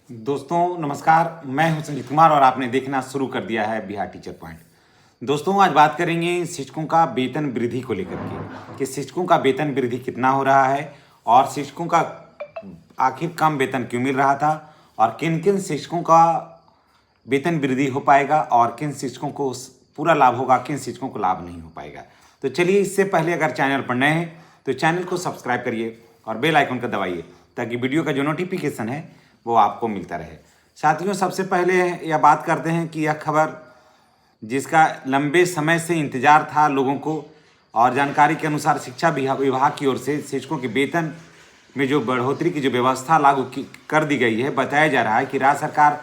दोस्तों नमस्कार, मैं हूं संजीत कुमार और आपने देखना शुरू कर दिया है बिहार टीचर पॉइंट। दोस्तों आज बात करेंगे शिक्षकों का वेतन वृद्धि को लेकर के कि शिक्षकों का वेतन वृद्धि कितना हो रहा है और शिक्षकों का आखिर कम वेतन क्यों मिल रहा था और किन किन शिक्षकों का वेतन वृद्धि हो पाएगा और किन शिक्षकों को पूरा लाभ होगा, किन शिक्षकों को लाभ नहीं हो पाएगा। तो चलिए, इससे पहले अगर चैनल पर नए हैं तो चैनल को सब्सक्राइब करिए और बेल आइकन को दबाइए ताकि वीडियो का जो नोटिफिकेशन है वो आपको मिलता रहे। साथियों, सबसे पहले यह बात करते हैं कि यह खबर जिसका लंबे समय से इंतजार था लोगों को और जानकारी के अनुसार शिक्षा विभाग की ओर से शिक्षकों के वेतन में जो बढ़ोतरी की जो व्यवस्था लागू कर दी गई है। बताया जा रहा है कि राज्य सरकार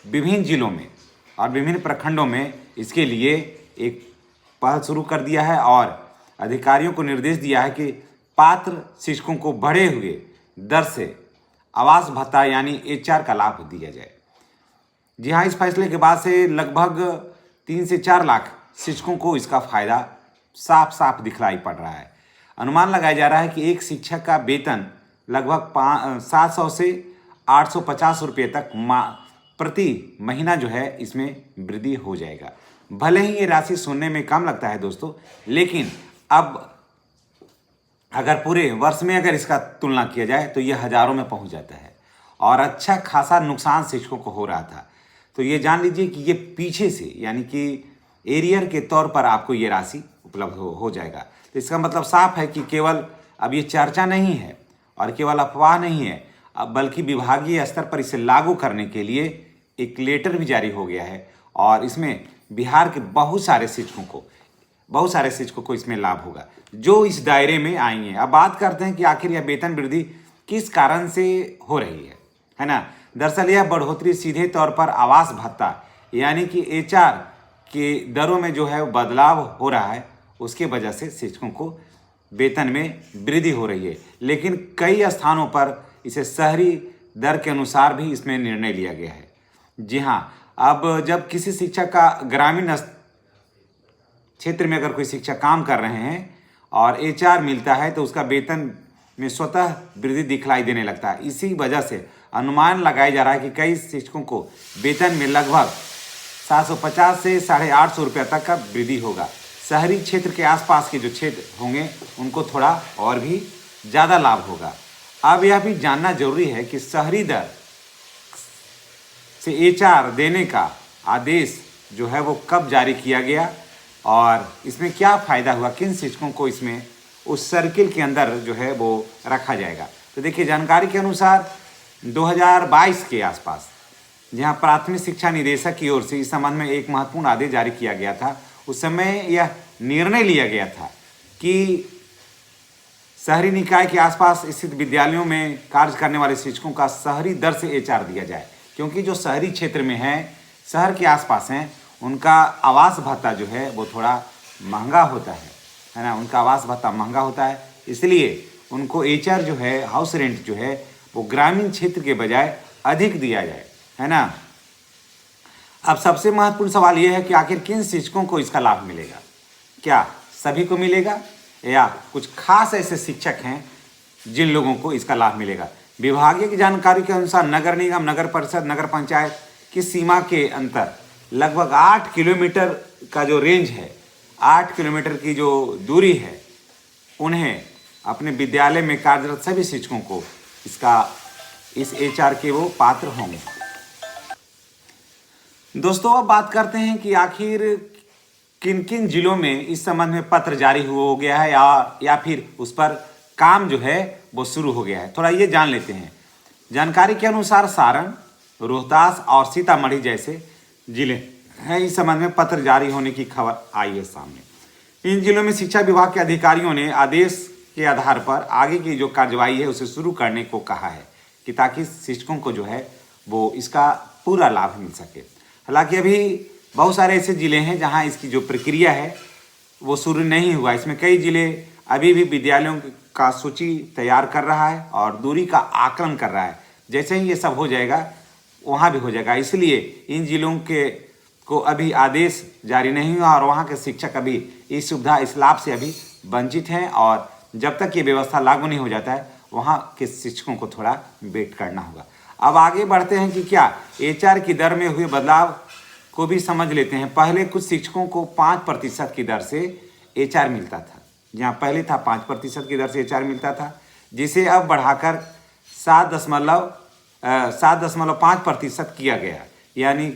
विभिन्न जिलों में और विभिन्न प्रखंडों में इसके लिए एक पहल शुरू कर दिया है और अधिकारियों को निर्देश दिया है कि पात्र शिक्षकों को बढ़े हुए दर से आवास भत्ता यानी HR का लाभ दिया जाए। जी हाँ, इस फैसले के बाद से लगभग 3 से 4 लाख शिक्षकों को इसका फायदा साफ साफ दिखलाई पड़ रहा है। अनुमान लगाया जा रहा है कि एक शिक्षक का वेतन लगभग 700 से 850 रुपये तक प्रति महीना जो है इसमें वृद्धि हो जाएगा। भले ही ये राशि सुनने में कम लगता है दोस्तों, लेकिन अब अगर पूरे वर्ष में अगर इसका तुलना किया जाए तो ये हज़ारों में पहुंच जाता है और अच्छा खासा नुकसान शिक्षकों को हो रहा था। तो ये जान लीजिए कि ये पीछे से यानी कि एरियर के तौर पर आपको ये राशि उपलब्ध हो जाएगा। तो इसका मतलब साफ है कि केवल अब ये चर्चा नहीं है और केवल अफवाह नहीं है, अब बल्कि विभागीय स्तर पर इसे लागू करने के लिए एक लेटर भी जारी हो गया है और इसमें बिहार के बहुत सारे शिक्षकों को इसमें लाभ होगा जो इस दायरे में आएंगे। अब बात करते हैं कि आखिर यह वेतन वृद्धि किस कारण से हो रही है ना। दरअसल यह बढ़ोतरी सीधे तौर पर आवास भत्ता यानी कि HR के दरों में जो है बदलाव हो रहा है, उसके वजह से शिक्षकों को वेतन में वृद्धि हो रही है। लेकिन कई स्थानों पर इसे शहरी दर के अनुसार भी इसमें निर्णय लिया गया है। जी हाँ, अब जब किसी शिक्षक का ग्रामीण क्षेत्र में अगर कोई शिक्षक काम कर रहे हैं और HR मिलता है तो उसका वेतन में स्वतः वृद्धि दिखलाई देने लगता है। इसी वजह से अनुमान लगाया जा रहा है कि कई शिक्षकों को वेतन में लगभग 750 से 850 रुपये तक का वृद्धि होगा। शहरी क्षेत्र के आसपास के जो क्षेत्र होंगे उनको थोड़ा और भी ज़्यादा लाभ होगा। अब यह भी जानना जरूरी है कि शहरी दर से HR देने का आदेश जो है वो कब जारी किया गया और इसमें क्या फ़ायदा हुआ, किन शिक्षकों को इसमें उस सर्किल के अंदर जो है वो रखा जाएगा। तो देखिए, जानकारी के अनुसार 2022 के आसपास जहां प्राथमिक शिक्षा निदेशक की ओर से इस संबंध में एक महत्वपूर्ण आदेश जारी किया गया था, उस समय यह निर्णय लिया गया था कि शहरी निकाय के आसपास स्थित विद्यालयों में कार्य करने वाले शिक्षकों का शहरी दर से HR दिया जाए, क्योंकि जो शहरी क्षेत्र में हैं, शहर के आसपास हैं, उनका आवास भत्ता जो है वो थोड़ा महंगा होता है ना। उनका आवास भत्ता महंगा होता है, इसलिए उनको HR जो है, हाउस रेंट जो है वो ग्रामीण क्षेत्र के बजाय अधिक दिया जाए, है ना। अब सबसे महत्वपूर्ण सवाल ये है कि आखिर किन शिक्षकों को इसका लाभ मिलेगा। क्या सभी को मिलेगा या कुछ खास ऐसे शिक्षक हैं जिन लोगों को इसका लाभ मिलेगा। विभागीय की जानकारी के अनुसार नगर निगम, नगर परिषद, नगर पंचायत की सीमा के अंतर लगभग 8 किलोमीटर का जो रेंज है, 8 किलोमीटर की जो दूरी है, उन्हें अपने विद्यालय में कार्यरत सभी शिक्षकों को इस HR के वो पात्र होंगे। दोस्तों अब बात करते हैं कि आखिर किन किन जिलों में इस संबंध में पत्र जारी हो गया है या फिर उस पर काम जो है वो शुरू हो गया है। थोड़ा ये जान लेते हैं। जानकारी के अनुसार सारण, रोहतास और सीतामढ़ी जैसे जिले हैं, इस संबंध में पत्र जारी होने की खबर आई है सामने। इन जिलों में शिक्षा विभाग के अधिकारियों ने आदेश के आधार पर आगे की जो कार्रवाई है उसे शुरू करने को कहा है कि ताकि शिक्षकों को जो है वो इसका पूरा लाभ मिल सके। हालांकि अभी बहुत सारे ऐसे ज़िले हैं जहां इसकी जो प्रक्रिया है वो शुरू नहीं हुआ। इसमें कई ज़िले अभी भी विद्यालयों का सूची तैयार कर रहा है और दूरी का आकलन कर रहा है। जैसे ही ये सब हो जाएगा वहाँ भी हो जाएगा, इसलिए इन जिलों को अभी आदेश जारी नहीं हुआ और वहाँ के शिक्षक अभी इस सुविधा, इस लाभ से अभी वंचित हैं और जब तक ये व्यवस्था लागू नहीं हो जाता है वहाँ के शिक्षकों को थोड़ा वेट करना होगा। अब आगे बढ़ते हैं कि क्या एचआर की दर में हुए बदलाव को भी समझ लेते हैं। पहले कुछ शिक्षकों को 5% की दर से एचआर मिलता था। जहाँ पहले था 5% की दर से एचआर मिलता था, जिसे अब बढ़ाकर 7.5% किया गया। यानी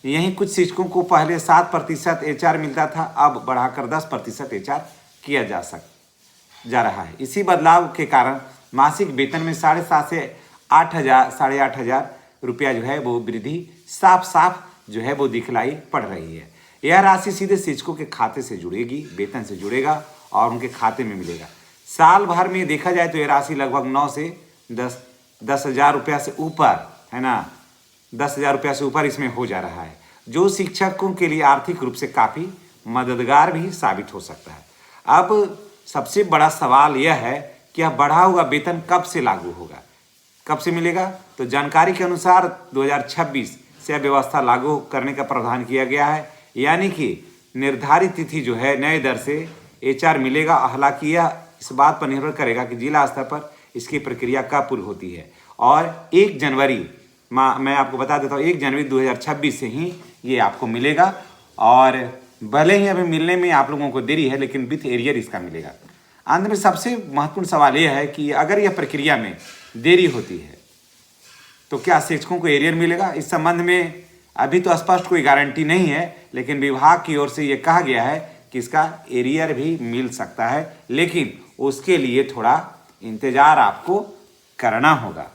यहीं कुछ शिक्षकों को पहले 7% एचआर मिलता था, अब बढ़ाकर 10% एचआर किया जा रहा है। इसी बदलाव के कारण मासिक वेतन में 7,500 से 8,000 रुपया जो है वो वृद्धि साफ जो है वो दिखलाई पड़ रही है। यह राशि सीधे शिक्षकों के खाते से जुड़ेगी, वेतन से जुड़ेगा और उनके खाते में मिलेगा। साल भर में देखा जाए तो यह राशि लगभग 9 से 10,000 रुपया से ऊपर है ना, 10,000 रुपया से ऊपर इसमें हो जा रहा है, जो शिक्षकों के लिए आर्थिक रूप से काफ़ी मददगार भी साबित हो सकता है। अब सबसे बड़ा सवाल यह है कि यह बढ़ा हुआ वेतन कब से लागू होगा, कब से मिलेगा। तो जानकारी के अनुसार 2026 से यह व्यवस्था लागू करने का प्रावधान किया गया है। यानी कि निर्धारित तिथि जो है नए दर से एचआर मिलेगा। हालांकि यह इस बात पर निर्भर करेगा कि जिला स्तर पर इसकी प्रक्रिया कब पूरी होती है। और 1 जनवरी मैं आपको बता देता हूँ, 1 जनवरी 2026 से ही ये आपको मिलेगा। और भले ही अभी मिलने में आप लोगों को देरी है, लेकिन विथ एरियर इसका मिलेगा। अंत में सबसे महत्वपूर्ण सवाल यह है कि अगर यह प्रक्रिया में देरी होती है तो क्या शिक्षकों को एरियर मिलेगा। इस संबंध में अभी तो स्पष्ट कोई गारंटी नहीं है, लेकिन विभाग की ओर से ये कहा गया है कि इसका एरियर भी मिल सकता है, लेकिन उसके लिए थोड़ा इंतजार आपको करना होगा।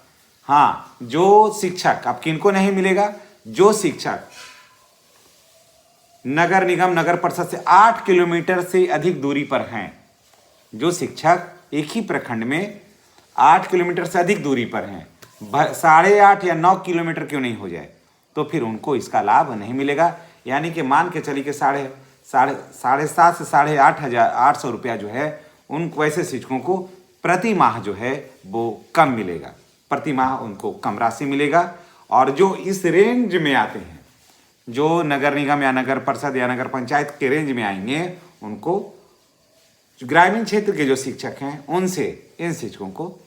हाँ, जो शिक्षक, अब किनको नहीं मिलेगा, जो शिक्षक नगर निगम नगर परिषद से 8 किलोमीटर से अधिक दूरी पर हैं, जो शिक्षक एक ही प्रखंड में 8 किलोमीटर से अधिक दूरी पर हैं, 8.5 या 9 किलोमीटर क्यों नहीं हो जाए, तो फिर उनको इसका लाभ नहीं मिलेगा। यानी कि मान के चलिए कि 7,500 से 8,800 रुपया जो है उन वैसे शिक्षकों को प्रति माह जो है वो कम मिलेगा, प्रति माह उनको कम राशि मिलेगा। और जो इस रेंज में आते हैं, जो नगर निगम या नगर परिषद या नगर पंचायत के रेंज में आएंगे, उनको ग्रामीण क्षेत्र के जो शिक्षक हैं उनसे इन शिक्षकों को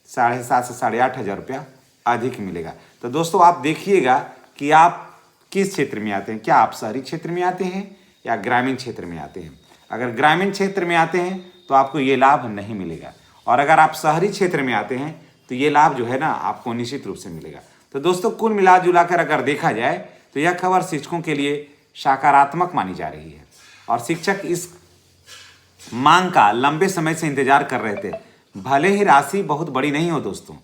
7,500 से 8,500 रुपया अधिक मिलेगा। तो दोस्तों आप देखिएगा कि आप किस क्षेत्र में आते हैं, क्या आप शहरी क्षेत्र में आते हैं या ग्रामीण क्षेत्र में आते हैं। अगर ग्रामीण क्षेत्र में आते हैं तो आपको ये लाभ नहीं मिलेगा, और अगर आप शहरी क्षेत्र में आते हैं तो ये लाभ जो है ना आपको निश्चित रूप से मिलेगा। तो दोस्तों कुल मिला जुला कर अगर देखा जाए तो यह खबर शिक्षकों के लिए सकारात्मक मानी जा रही है, और शिक्षक इस मांग का लंबे समय से इंतजार कर रहे थे। भले ही राशि बहुत बड़ी नहीं हो दोस्तों,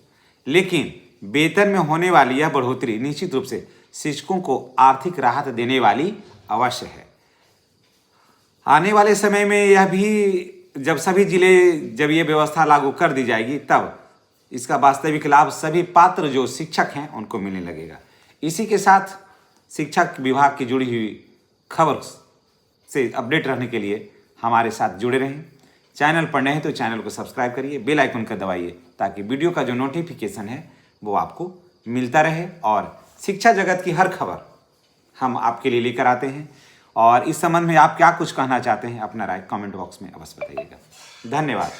लेकिन वेतन में होने वाली यह बढ़ोतरी निश्चित रूप से शिक्षकों को आर्थिक राहत देने वाली अवश्य है। आने वाले समय में यह भी जब सभी जिले जब ये व्यवस्था लागू कर दी जाएगी, तब इसका वास्तविक लाभ सभी पात्र जो शिक्षक हैं उनको मिलने लगेगा। इसी के साथ शिक्षक विभाग की जुड़ी हुई खबर से अपडेट रहने के लिए हमारे साथ जुड़े रहें। चैनल पर नए हैं तो चैनल को सब्सक्राइब करिए, बेल आइकन का दबाइए, ताकि वीडियो का जो नोटिफिकेशन है वो आपको मिलता रहे। और शिक्षा जगत की हर खबर हम आपके लिए लेकर आते हैं। और इस संबंध में आप क्या कुछ कहना चाहते हैं, अपना राय कमेंट बॉक्स में अवश्य बताइएगा। धन्यवाद।